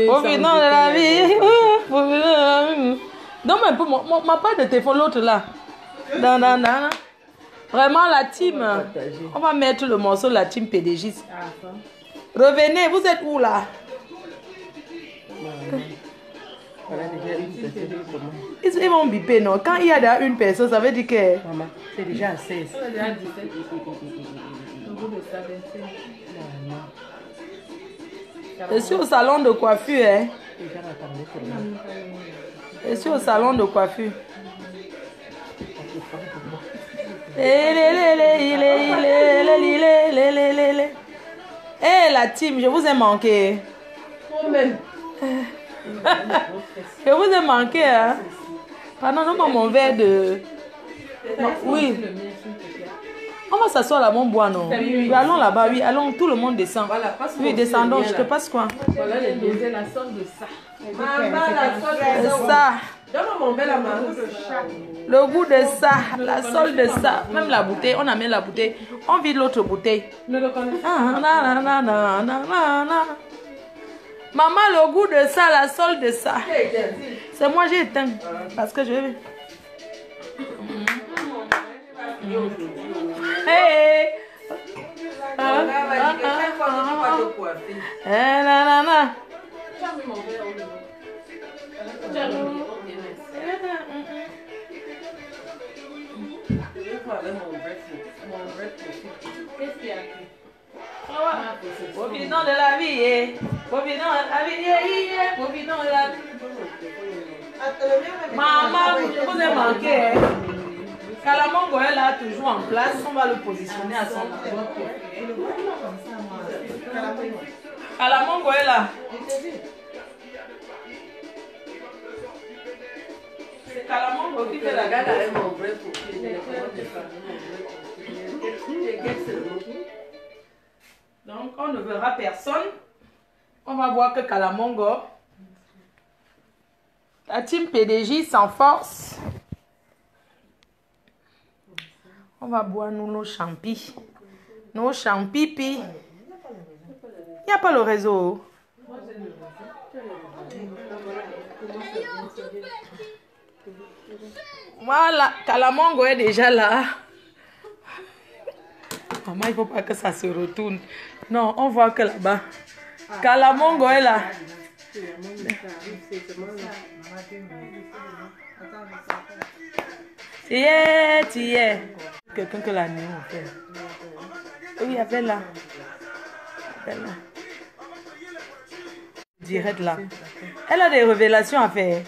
Profitant de la vie. Non, mais pour ma part de téléphone, l'autre là. Vraiment, la team. On va mettre le morceau de la team PDG. Revenez, vous êtes où là? Ils vont biper, non? Quand il y a déjà une personne, ça veut dire que... Maman, c'est déjà à 16. Je suis au salon de coiffure, hein? Je suis au salon de coiffure. Eh, la team, je vous ai manqué. Je vous ai manqué, hein? Pardon, non, mon verre de... Oui. On va s'asseoir là, mon bois, non? Oui, allons là-bas, oui, allons, tout le monde descend. Voilà, oui, descendons, je te passe quoi? Voilà les dosés, la sorte de ça. Maman, la sorte de ça. Donne-moi mon verre à main. Le goût de ça, la solde de ça. Même la bouteille, on amène la bouteille. On vide l'autre bouteille. Ne le connais pas. Maman, le goût de ça, la solde de ça. C'est moi, j'ai éteint. Parce que je vais... Hey! Profitons de la vie, profitons de la vie, profitons de la vie. Maman, je vous ai manqué. Kalamongo est là, toujours en place. On va le positionner à son endroit. Kalamongo est là. C'est Kalamongo qui fait la gare. Donc, on ne verra personne. On va voir que Kalamongo, la team PDG s'enforce. On va boire nous nos champis. Nos champis, puis... Il n'y a pas le réseau. Voilà, Kalamongo est déjà là. Maman, il ne faut pas que ça se retourne. Non, on voit que là-bas. Kalamongo est là. Tu y es. Quelqu'un que la nuit, on fait. Oui, appelle-la. Appelle-la. Direct là. Elle a des révélations à faire.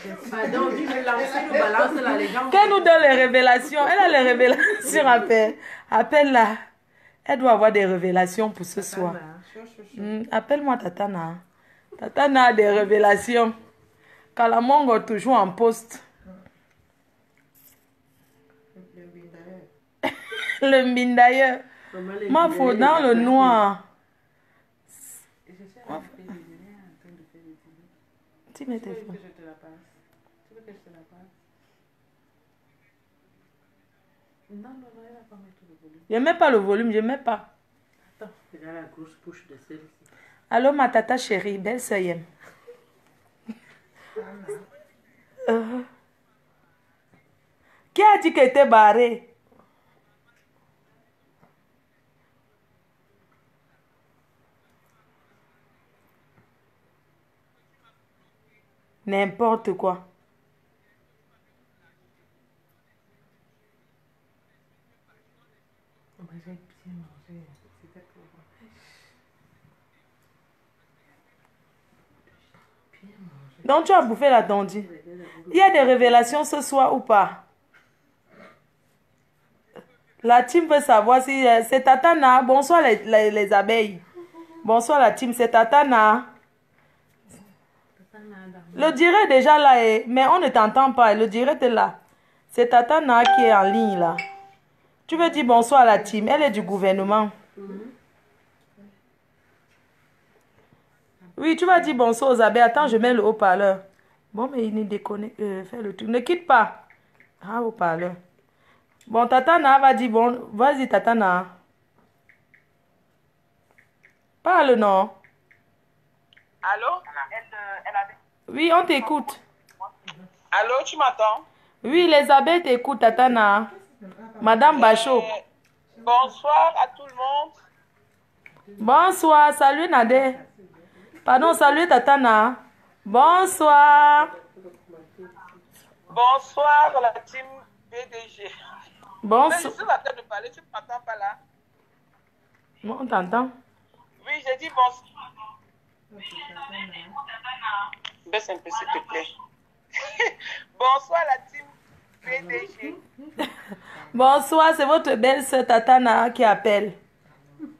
Qu'elle nous donne les révélations. Elle a les révélations à faire. Appelle-la. Elle doit avoir des révélations pour ce soir. Appelle-moi Tatana. Tatana a des révélations. Kalamongo toujours en poste. Le mbindaïeur. Ma faute dans le noir. Tu mets tes photos. Je ne mets pas le volume, je ne mets pas. Attends, regarde la grosse bouche de celle-ci. Allô, ma tata chérie, belle sœur. Qui a dit qu'elle était barrée? N'importe quoi. Donc tu as bouffé la tondue. Il y a des révélations ce soir ou pas? La team veut savoir si c'est Tatana. Bonsoir les abeilles. Bonsoir la team, c'est Tatana. Le direct est déjà là, mais on ne t'entend pas. Le direct est là. C'est Tatana qui est en ligne là. Tu veux dire bonsoir à la team. Elle est du gouvernement. Oui, tu vas dire bonsoir aux abeilles. Attends, je mets le haut-parleur. Bon, mais il ne déconne. Fais le truc. Ne quitte pas. Ah, haut-parleur. Bon, Tatana va dire bon. Vas-y, Tatana. Parle, non. Oui, on t'écoute. Allô, tu m'entends? Oui, Elisabeth t'écoute, Tatana. Madame Bachot. Bonsoir à tout le monde. Bonsoir, salut Nadé. Pardon, salut Tatana. Bonsoir. Bonsoir la team PDG. Mais je Bonsoir. suis en train de parler, tu ne m'entends pas là? Bon, on t'entend. Oui, j'ai dit bonsoir. Baisse un peu s'il te plaît. Bonsoir la team PDG. Bonsoir, c'est votre belle-sœur Tatana qui appelle.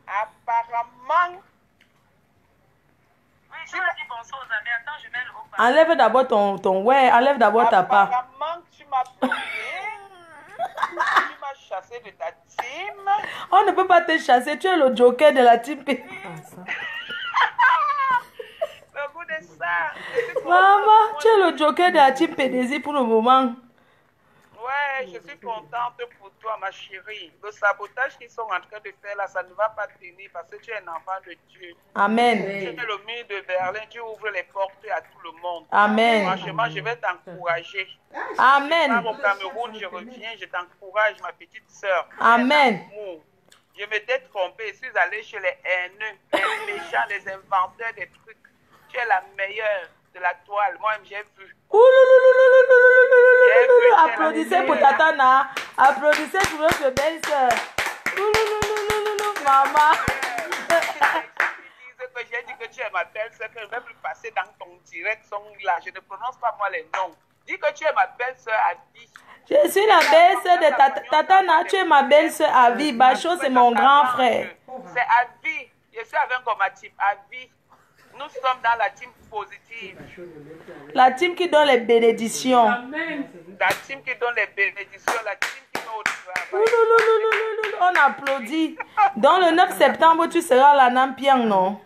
Apparemment. Oui, je dis bonsoir aux amis. Attends, je mets le haut-parleur. Enlève d'abord ton ouais, enlève d'abord ta part. Apparemment, tu m'as bloqué. Tu m'as chassé de ta team. On ne peut pas te chasser, tu es le joker de la team P. Le goût de ça. Maman, tu es le joker de la team PDZ pour le moment. Ouais, je suis contente pour toi, ma chérie. Le sabotage qu'ils sont en train de faire là, ça ne va pas tenir parce que tu es un enfant de Dieu. Amen. Tu es le mur de Berlin, tu ouvres les portes à tout le monde. Amen. Franchement, je vais t'encourager. Amen. Quand au Cameroun, je reviens, je t'encourage, ma petite sœur. Amen. Je m'étais trompée, je suis allée chez les haineux, les méchants, les inventeurs des trucs. Tu es la meilleure de la toile. Moi, j'ai vu. Applaudissez pour Tatana. Applaudissez pour notre belle-sœur. Maman. J'ai dit que tu es ma belle-sœur, que je ne vais plus passer dans ton direct son là. Je ne prononce pas moi les noms. Dis que tu es ma belle-sœur à vie. Je suis la belle-sœur de Tatana. Tu es ma belle-sœur à vie. Bachot, c'est mon grand frère. C'est à vie. Je suis avec un team à vie. Nous sommes dans la team positive. La team qui donne les bénédictions. Amen. La team qui donne les bénédictions, la team qui met au travail. On applaudit. Dans le 9 septembre, tu seras la Nampiang, non?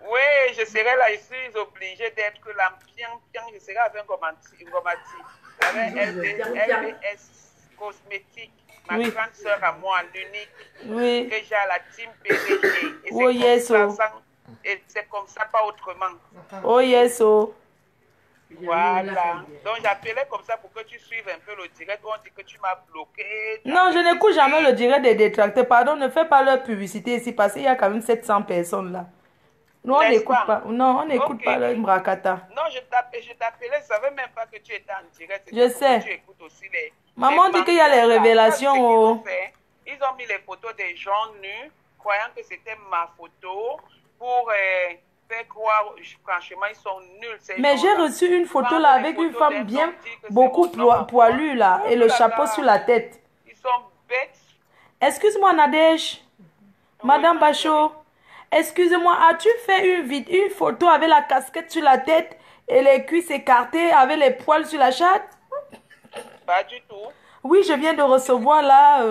Oui, je serai là. Je suis obligée d'être la Nampiang. Je serai avec un Gomati. Avec LBS Cosmétique. Ma grande soeur à moi, l'unique. Oui. Que j'ai à la team PDG. Et oh, yes, et c'est comme ça, pas autrement. Oh, yes, oh. Voilà. Donc, j'appelais comme ça pour que tu suives un peu le direct. On dit que tu m'as bloqué. Non, je n'écoute jamais le direct des détracteurs. Pardon, ne fais pas leur publicité ici parce qu'il y a quand même 700 personnes là. Nous, on n'écoute pas. Non, on n'écoute pas leur bracata. Non, je t'appelais, je ne savais même pas que tu étais en direct. Je sais. Tu écoutes aussi les Maman dit qu'il y a les révélations. Oh. Ils ont mis les photos des gens nus, croyant que c'était ma photo, pour faire croire, franchement, ils sont nuls. Mais j'ai reçu une photo là avec une femme bien, beaucoup poilue là, et le chapeau sur la tête. Ils sont bêtes. Excuse-moi, Nadège. Madame Bachot. Excusez-moi, as-tu fait une photo avec la casquette sur la tête et les cuisses écartées avec les poils sur la chatte? Pas du tout. Oui, je viens de recevoir là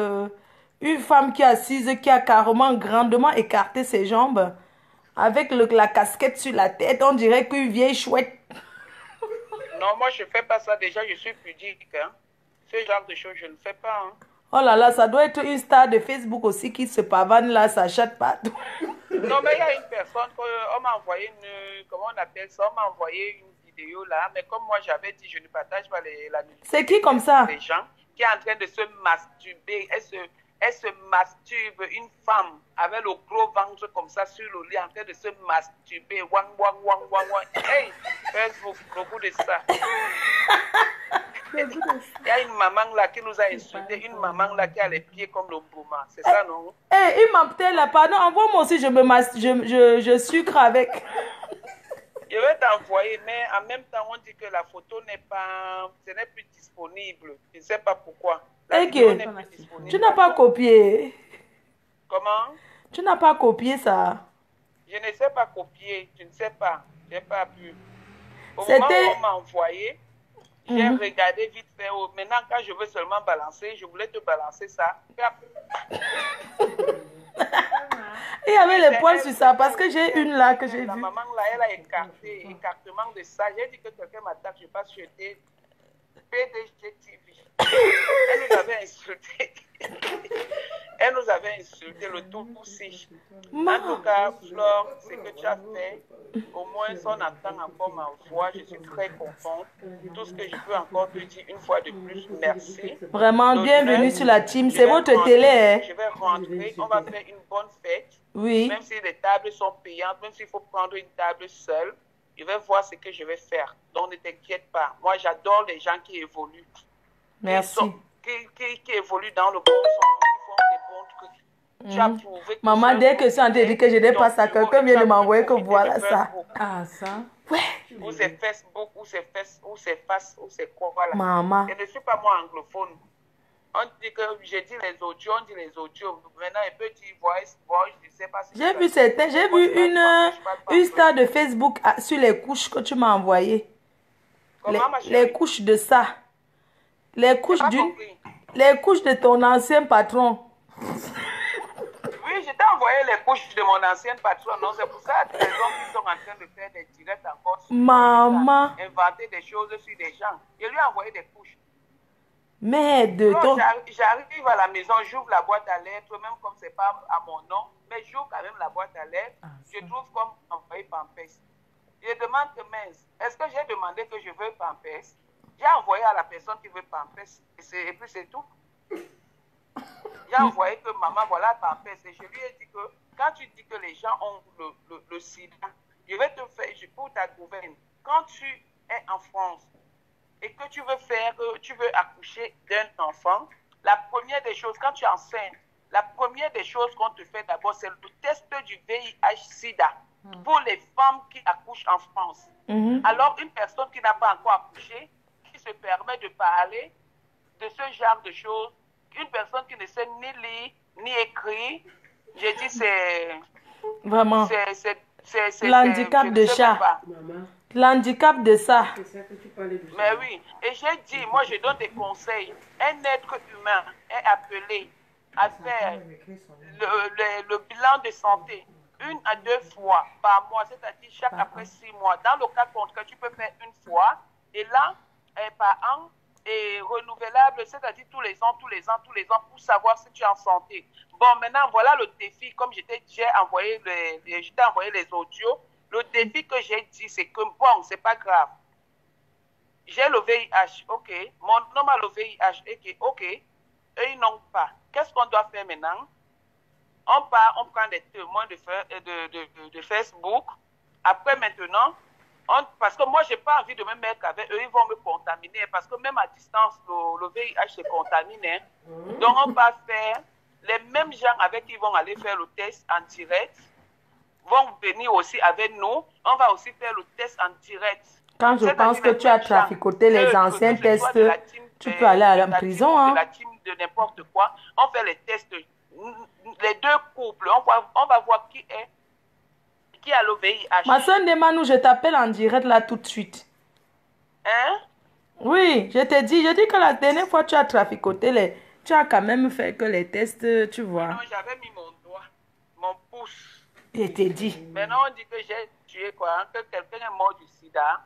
une femme qui est assise, qui a carrément grandement écarté ses jambes avec la casquette sur la tête. On dirait qu'une vieille chouette. Non, moi je ne fais pas ça. Déjà, je suis pudique. Hein. Ce genre de choses, je ne fais pas. Hein. Oh là là, ça doit être une star de Facebook aussi qui se pavane là, ça chatte partout. Non, mais il y a une personne, on m'a envoyé une, comment on appelle ça, on m'a envoyé une vidéo là, mais comme moi j'avais dit, je ne partage pas la nudité. C'est qui comme ça? Les gens qui est en train de se masturber, elle se masturbe, une femme avec le gros ventre comme ça sur le lit, en train de se masturber, wang, wang, wang, wang, wang. Hey, Facebook, beaucoup de ça. Il y a une maman là qui nous a insulté, une maman là qui a les pieds comme le bouma, c'est ça non? Eh, une mamtelle là, pardon, envoie-moi aussi, je sucre avec. Je vais t'envoyer, mais en même temps, on dit que la photo n'est pas, ce n'est plus disponible. Je ne sais pas pourquoi. La vidéo n'est plus disponible. Tu n'as pas copié. Comment? Tu n'as pas copié ça. Je ne sais pas copier, je ne sais pas. Je n'ai pas pu. Au moment où on m'a envoyé, j'ai regardé vite fait. Maintenant, quand je veux seulement balancer, je voulais te balancer ça. Il y avait les poils sur ça parce que j'ai une là que j'ai vue. La maman là, elle a écartement de ça. J'ai dit que quelqu'un m'attaque, je passe jeter PDG TV. Elle nous avait insulté. Elle nous avait insulté le tout aussi. En tout cas, Flore, ce que tu as fait, au moins on attend encore ma voix. Je suis très contente. Tout ce que je peux encore te dire une fois de plus, merci. Vraiment, bienvenue sur la team. Je C'est vais votre rentrer, télé, hein? Je vais rentrer. On va faire une bonne fête. Oui. Même si les tables sont payantes, même s'il faut prendre une table seule, je vais voir ce que je vais faire. Donc ne t'inquiète pas. Moi, j'adore les gens qui évoluent. Merci. Qui évoluent dans le bon sens, qui font des bons trucs. Tu as prouvé que Maman, dès que ça, on te dit que je n'ai pas ça, quelqu'un vient de m'envoyer que voilà ça. Ah, ça? Ouais. Ou c'est Facebook, ou c'est Face, ou c'est quoi, voilà. Maman. Je ne suis pas moi anglophone. On dit que j'ai dit les audios, on dit les audios. Maintenant, il peut dire voice, je ne sais pas si J'ai vu certains, j'ai vu une star de Facebook sur les couches que tu m'as envoyé. Comment, ma chérie? Les couches de ça. Les couches de ton ancien patron. Oui, je t'ai envoyé les couches de mon ancienne patron. Non, c'est pour ça que les hommes qui sont en train de faire des directs encore sur Maman. inventer des choses sur des gens. Je lui ai envoyé des couches. Mais de ton... J'arrive à la maison, j'ouvre la boîte à lettres, même comme c'est pas à mon nom, mais j'ouvre quand même la boîte à lettres. Je trouve comme envoyé Pampers. Je demande que mince, est-ce que j'ai demandé que je veux Pampers? J'ai envoyé à la personne qui veut Pampers et puis c'est tout. J'ai envoyé que maman, voilà Pampers. Et je lui ai dit que quand tu dis que les gens ont le sida, je vais te faire, pour ta gouverne, quand tu es en France et que tu veux accoucher d'un enfant, la première des choses, quand tu es enceinte, la première des choses qu'on te fait d'abord, c'est le test du VIH-Sida pour les femmes qui accouchent en France. Alors, une personne qui n'a pas encore accouché, qui se permet de parler de ce genre de choses, une personne qui ne sait ni lire, ni écrire, j'ai dit c'est... Vraiment. C'est l'handicap de chat. L'handicap de ça. Mais oui, et j'ai dit, moi je donne des conseils. Un être humain est appelé à faire le bilan de santé 1 à 2 fois par mois, c'est-à-dire chaque après 6 mois. Dans le cas contraire, tu peux faire une fois, et là, par an, et renouvelable, c'est-à-dire tous les ans, pour savoir si tu es en santé. Bon, maintenant, voilà le défi, comme j'ai envoyé les audios. Le défi que j'ai dit, c'est que, bon, c'est pas grave. J'ai le VIH, ok. Mon homme a le VIH, ok. Eux, ils n'ont pas. Qu'est-ce qu'on doit faire maintenant? On prend des témoins de Facebook. Après, maintenant, parce que moi, je n'ai pas envie de me mettre avec eux, ils vont me contaminer. Parce que même à distance, le VIH se contamine. Donc, on va faire les mêmes gens avec qui vont aller faire le test en direct, vont venir aussi avec nous. On va aussi faire le test en direct. Quand je pense que tu as traficoté les anciens tests, tu peux aller à la prison. Hein? De la team de n'importe quoi. On fait les tests, les deux couples. On va voir qui a le VIH. Ma soeur Nemanou, je t'appelle en direct là tout de suite. Hein? Oui, je te dis que la dernière fois tu as traficoté tu as quand même fait que les tests, tu vois. Non, j'avais mis mon doigt, mon pouce. Je t'ai dit. Maintenant, on dit que j'ai tué quoi, que quelqu'un est mort du sida.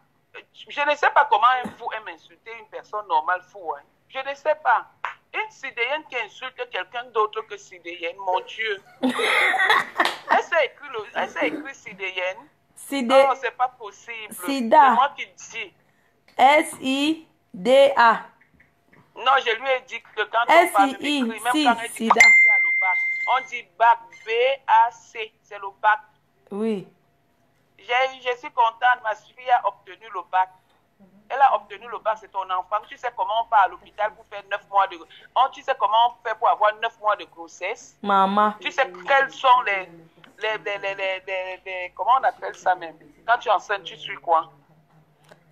Je ne sais pas comment un fou aime insulter une personne normale fou. Hein. Je ne sais pas. Une sidéenne qui insulte quelqu'un d'autre que sidéenne, mon Dieu. Elle s'est écrit sidéenne. Non, c'est pas possible. Sida. C'est moi qui dis. S-I-D-A. Non, je lui ai dit que quand on parle de m'écrire, même quand elle dit sida. Le bac, on dit bac, B-A-C, c'est le bac. Oui. Je suis contente, ma fille a obtenu le bac. Elle a obtenu le bac, c'est ton enfant. Tu sais comment on part à l'hôpital pour faire 9 mois de... Tu sais comment on fait pour avoir 9 mois de grossesse? Maman. Tu sais quels sont les comment on appelle ça même? Quand tu es enceinte, tu suis quoi?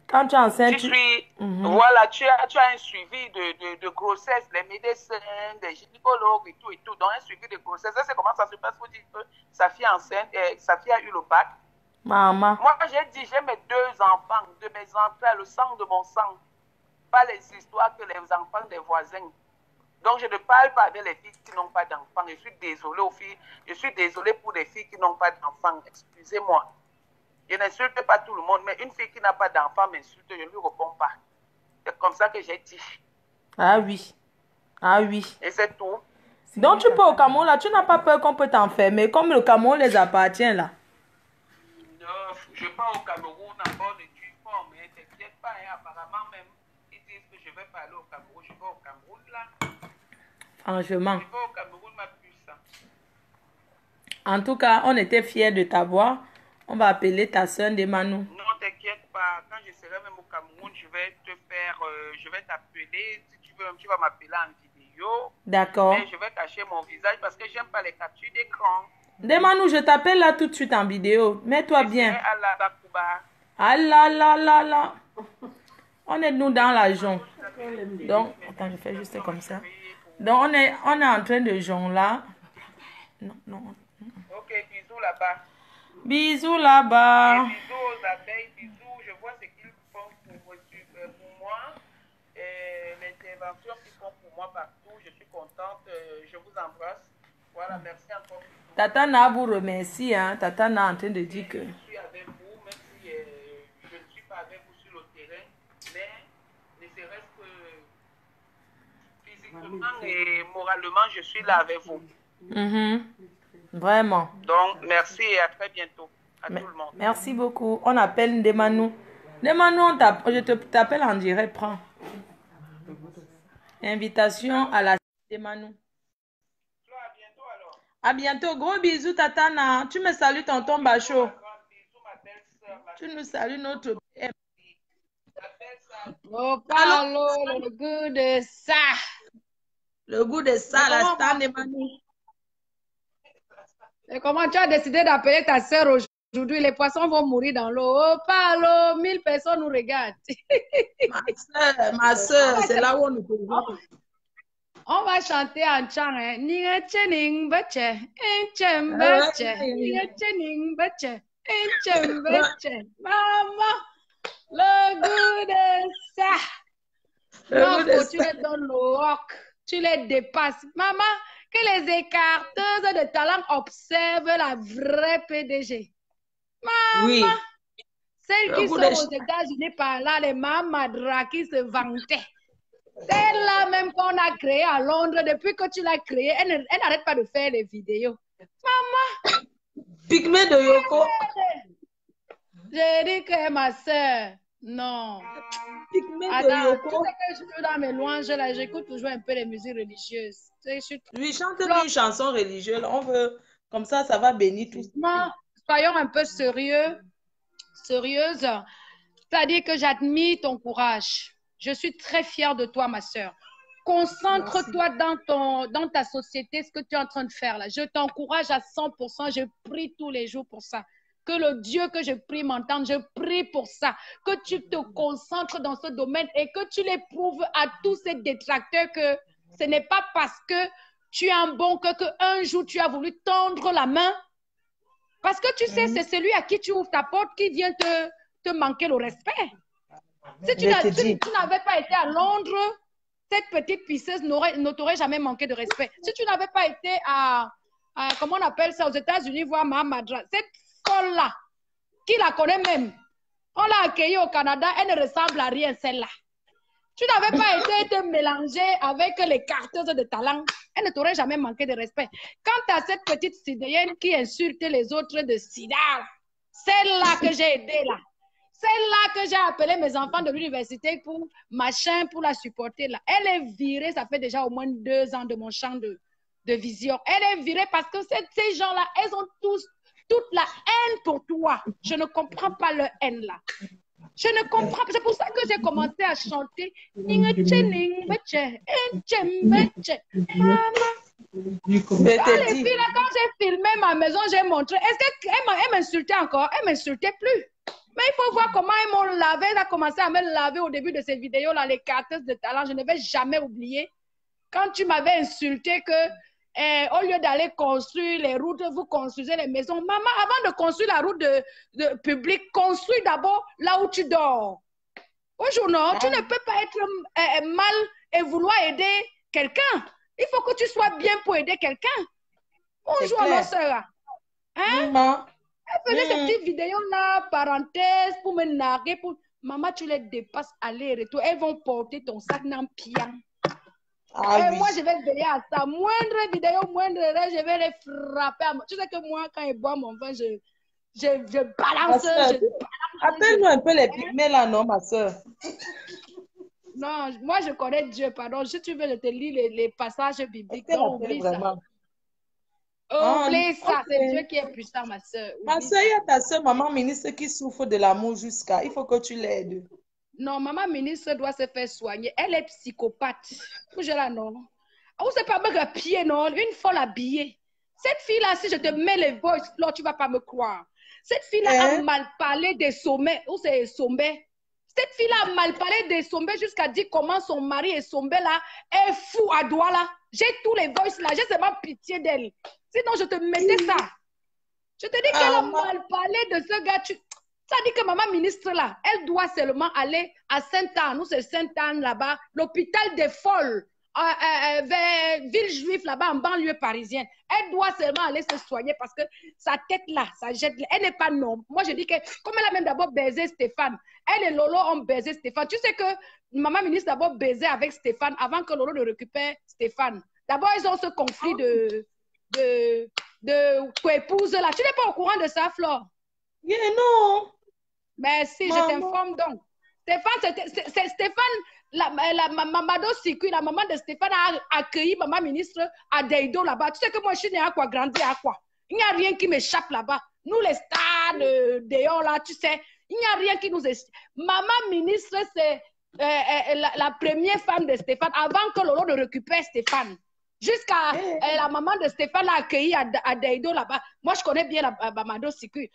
Quand tu es enceinte, tu suis... Voilà, tu as un suivi de grossesse, les médecins, les gynécologues et tout. Donc, un suivi de grossesse. C'est comment ça se passe pour dire que sa fille est enceinte, sa fille a eu le bac. Maman. Moi, j'ai dit, j'ai mes 2 enfants, de mes entrailles, le sang de mon sang. Pas les histoires que les enfants des voisins. Donc, je ne parle pas avec les filles qui n'ont pas d'enfants. Je suis désolée aux filles. Je suis désolée pour les filles qui n'ont pas d'enfants. Excusez-moi. Je n'insulte pas tout le monde, mais une fille qui n'a pas d'enfant m'insulte, je ne lui réponds pas. C'est comme ça que j'ai dit. Ah oui. Ah oui. Et c'est tout. Donc tu peux au Cameroun là, tu n'as pas peur qu'on peut t'enfermer, comme le Cameroun les appartient là. Non, je pars au Cameroun en bonne et due forme, mais t'inquiète pas, hein, apparemment même, ils disent que je vais pas aller au Cameroun. Je vais au Cameroun là. Franchement. Je vais au Cameroun, ma puce. En tout cas, on était fiers de t'avoir. On va appeler ta soeur Ndemanou. Non, t'inquiète pas. Quand je serai même au Cameroun, je vais te faire, je vais t'appeler. Si tu veux, tu vas m'appeler en vidéo. D'accord. Mais je vais cacher mon visage parce que j'aime pas les captures d'écran. Ndemanou, je t'appelle là tout de suite en vidéo. Mets-toi bien. Allah Bakouba. Ah là là là là. On est nous dans la jonc. Donc, attends, je fais juste comme ça. Donc, on est en train de jonc là. Non, non. Ok, bisous là-bas. Bisous là-bas. Bisous aux abeilles, bisous. Je vois ce qu'ils font pour moi. L'intervention qu'ils font pour moi partout. Je suis contente. Je vous embrasse. Voilà, merci encore. Tatana vous remercie. Hein. Tatana est en train de dire que... Je suis avec vous, même si je ne suis pas avec vous sur le terrain. Mais ne serait-ce que physiquement et moralement, je suis là avec vous. Vraiment. Donc, merci et à très bientôt à tout le monde. Merci beaucoup. On appelle Ndemanou. Ndemanou, je t'appelle en direct. Prends. Invitation à la Ndemanou. À bientôt alors. À bientôt. Gros bisous, Tatana. Tu me salues, tonton Bacho. Tu nous salues, notre... Oh, Paolo, le goût de ça. Le goût de ça, la star Ndemanou. Et comment tu as décidé d'appeler ta sœur aujourd'hui? Les poissons vont mourir dans l'eau. Oh, Paolo, 1000 personnes nous regardent. Ma soeur, c'est là où on nous trouve. On va chanter en chant. Ningeche ningbeche, enchembeche, ningeche ningbeche, enchembeche. Maman, le goût de ça. Non, tu les donnes le rock. Tu les dépasses. Maman, que les écarteuses de talent observent la vraie PDG. Maman, oui. Celles qui sont aux États-Unis par là, les mamadras qui se vantaient. Celle-là même qu'on a créée à Londres, depuis que tu l'as créée, elle n'arrête pas de faire les vidéos. Maman! Pygmée de Yoko. J'ai dit que ma soeur, non. Pygmée Attends, de Yoko. tu sais que je suis dans mes louanges, là, j'écoute toujours un peu les musiques religieuses. Lui, chante une chanson religieuse. On veut, comme ça va bénir tout. Non, soyons un peu sérieuses. C'est-à-dire que j'admire ton courage. Je suis très fière de toi, ma soeur. Concentre-toi dans ta société, ce que tu es en train de faire là. Je t'encourage à 100%. Je prie tous les jours pour ça. Que le Dieu que je prie m'entende. Je prie pour ça. Que tu te concentres dans ce domaine et que tu les prouves à tous ces détracteurs que ce n'est pas parce que tu es un bon cœur qu'un jour tu as voulu tendre la main. Parce que tu sais, c'est celui à qui tu ouvres ta porte qui vient te manquer le respect. Si tu n'avais pas été à Londres, cette petite pisseuse ne t'aurait jamais manqué de respect. Si tu n'avais pas été à comment on appelle ça, aux États-Unis, voir Mahamadra, cette folle-là, qui la connaît même, on l'a accueillie au Canada, elle ne ressemble à rien, celle-là. Tu n'avais pas été mélangée avec les carteuses de talent, elle ne t'aurait jamais manqué de respect. Quant à cette petite sidéenne qui insulte les autres de sida, celle-là que j'ai aidée là, celle-là que j'ai appelé mes enfants de l'université pour machin, pour la supporter là, elle est virée, ça fait déjà au moins 2 ans de mon champ de vision. Elle est virée parce que ces gens-là, elles ont tous toute la haine pour toi. Je ne comprends pas leur haine là. Je ne comprends pas. C'est pour ça que j'ai commencé à chanter. Les filles là, quand j'ai filmé ma maison, j'ai montré. Est-ce qu'elle m'insultait encore? Elle m'insultait plus. Mais il faut voir comment ils m'ont lavé. Elle a commencé à me laver au début de ces vidéos là, les carteuses de talent. Je ne vais jamais oublier. Quand tu m'avais insulté que au lieu d'aller construire les routes, vous construisez les maisons. Maman, avant de construire la route de public, construis d'abord là où tu dors. Aujourd'hui, tu ne peux pas être mal et vouloir aider quelqu'un. Il faut que tu sois bien pour aider quelqu'un. Bonjour, ma soeur. Hein? Elle faisait ces petites vidéos-là, parenthèse, pour me narguer. Maman, tu les dépasses aller et retour. Elles vont porter ton sac dans pied. Ah Et oui. moi, je vais veiller à ça. Moindre vidéo, moindre erreur, je vais les frapper. Tu sais que moi, quand ils boivent mon vin, je Ma balance, soeur, je balance. appelle-nous un peu les pygmées là, non, ma soeur? Non, moi, je connais Dieu, pardon. Si tu veux, je te lis les passages bibliques. Appelle, Donc, appelle oublie ça. vraiment. Ah, Oublie ça. ok. C'est Dieu qui est puissant, ma soeur. Ma Oublie soeur, ça. il y a ta soeur, maman ministre, qui souffre de l'amour jusqu'à. Il faut que tu l'aides. Non, maman ministre doit se faire soigner. Elle est psychopathe. Je la non. Vous savez pas me pied, non? Une folle habillée. Cette fille-là, si je te mets les voice, là, tu vas pas me croire. Cette fille-là a mal parlé des sommets. Où c'est les sommets? Cette fille-là a mal parlé des sommets jusqu'à dire comment son mari est sommé là est fou à Douala. J'ai tous les voices là. J'ai seulement pitié d'elle. Sinon, je te mettais ça. Je te dis qu'elle a mal parlé de ce gars. Ça dit que maman ministre là, elle doit seulement aller à Sainte-Anne, nous c'est Sainte-Anne là-bas, l'hôpital des folles, vers Villejuif là-bas en banlieue parisienne. Elle doit seulement aller se soigner parce que sa tête là, sa jette, elle n'est pas non. Moi je dis que comme elle a même d'abord baisé Stéphane, elle et Lolo ont baisé Stéphane. Tu sais que maman ministre d'abord baisé avec Stéphane avant que Lolo ne récupère Stéphane. D'abord ils ont ce conflit de épouse là. Tu n'es pas au courant de ça, Flore? Yeah, non. Mais si, je t'informe donc. Stéphane, Mamado Sikui, la maman de Stéphane a accueilli maman ministre à Deido là-bas. Tu sais que moi, je suis née à quoi, grandi à quoi. Il n'y a rien qui m'échappe là-bas. Nous, les stars de là, tu sais, il n'y a rien qui nous échappe. Maman ministre, c'est la première femme de Stéphane avant que Lolo ne récupère Stéphane. Jusqu'à la maman de Stéphane l'a accueilli à Deido là-bas. Moi, je connais bien la Mamado Sikui.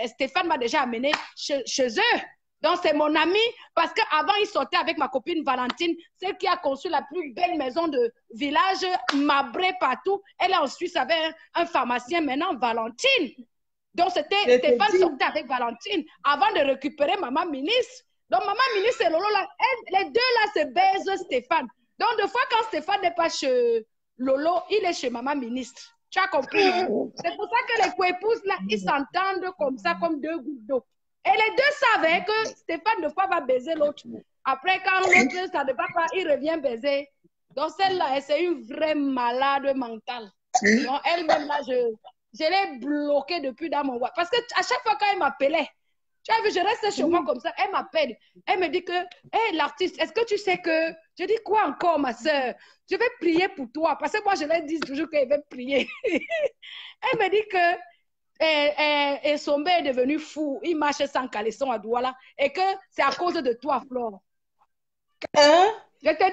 Stéphane m'a déjà amené chez eux. Donc, c'est mon ami parce qu'avant, il sortait avec ma copine Valentine, celle qui a conçu la plus belle maison de village, mabré partout. Elle est en Suisse avec un pharmacien maintenant, Valentine. Donc, c'était Stéphane sortait avec Valentine avant de récupérer maman ministre. Donc, maman ministre et Lolo, là, les deux là se baisent Stéphane. Donc, des fois, quand Stéphane n'est pas chez Lolo, il est chez maman ministre. Tu as compris? C'est pour ça que les coépouses là, ils s'entendent comme ça, comme deux gouttes d'eau. Et les deux savaient que Stéphane ne va pas baiser l'autre. Après, quand l'autre, ça ne va pas, il revient baiser. Donc, celle-là, c'est une vraie malade mentale. Donc, elle-même, là, je l'ai bloquée depuis dans mon WhatsApp. Parce qu'à chaque fois qu'elle m'appelait, tu as vu, je reste chez moi comme ça, elle m'appelle. Elle me dit que, hé, l'artiste, est-ce que tu sais que... Je dis, quoi encore, ma soeur? Je vais prier pour toi. Parce que moi, je leur dis toujours qu'elle va prier. Elle me dit que et son père est devenu fou. Il marche sans caleçon à Douala. Et que c'est à cause de toi, Flore. Je te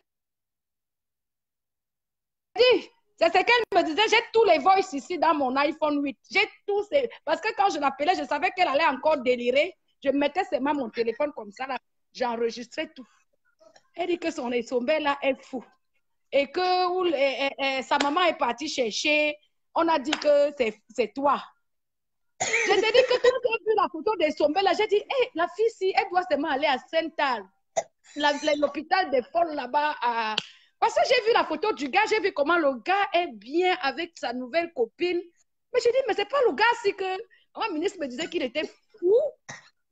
dis, c'est ce qu'elle me disait. J'ai tous les voices ici dans mon iPhone 8. J'ai tous ces... Parce que quand je l'appelais, je savais qu'elle allait encore délirer. Je mettais seulement mon téléphone comme ça. J'enregistrais tout. Elle dit que son père là est fou. Et que sa maman est partie chercher. On a dit que c'est toi. Je te dis que quand j'ai vu la photo de Sombé, là, j'ai dit, hey, la fille, si, elle doit seulement aller à Sainte-Anne, l'hôpital des folles là-bas. Parce que j'ai vu la photo du gars, j'ai vu comment le gars est bien avec sa nouvelle copine. Mais j'ai dit, mais c'est pas le gars, si que... Mon ministre me disait qu'il était fou.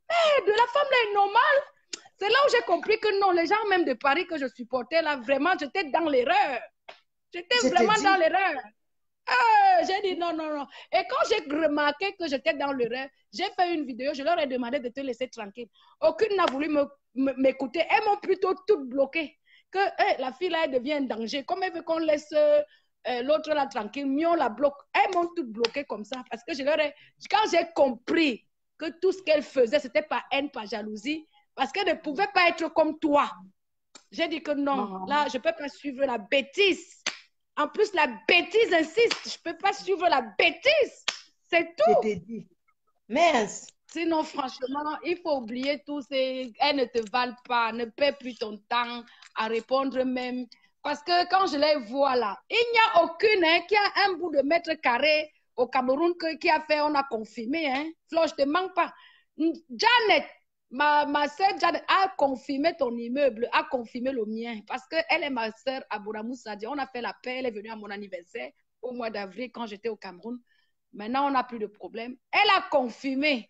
Hey, de la femme là est normale. C'est là où j'ai compris que non, les gens même de Paris que je supportais, là, vraiment, j'étais dans l'erreur. J'étais vraiment dans l'erreur. J'ai dit non, non, non. Et quand j'ai remarqué que j'étais dans l'erreur, j'ai fait une vidéo, je leur ai demandé de te laisser tranquille. Aucune n'a voulu m'écouter. Elles m'ont plutôt toutes bloqué. Que la fille là, elle devient un danger. Comme elle veut qu'on laisse l'autre là tranquille, mieux on la bloque. Elles m'ont toutes bloqué comme ça. Parce que quand j'ai compris que tout ce qu'elle faisait, c'était par haine, par jalousie, parce qu'elle ne pouvait pas être comme toi. J'ai dit que non, là, je ne peux pas suivre la bêtise. En plus, la bêtise insiste. Je ne peux pas suivre la bêtise. C'est tout. Je t'ai dit. Mince. Sinon, franchement, il faut oublier tout. Elles ne te valent pas. Ne perds plus ton temps à répondre même. Parce que quand je les vois là, il n'y a aucune qui a un bout de mètre carré au Cameroun qui a fait, on a confirmé. Hein. Flo, je ne te manque pas. Janet, ma soeur Janet a confirmé ton immeuble, a confirmé le mien. Parce qu'elle est ma soeur à Boramou Sadia. On a fait la paix, elle est venue à mon anniversaire au mois d'avril quand j'étais au Cameroun. Maintenant, on n'a plus de problème. Elle a confirmé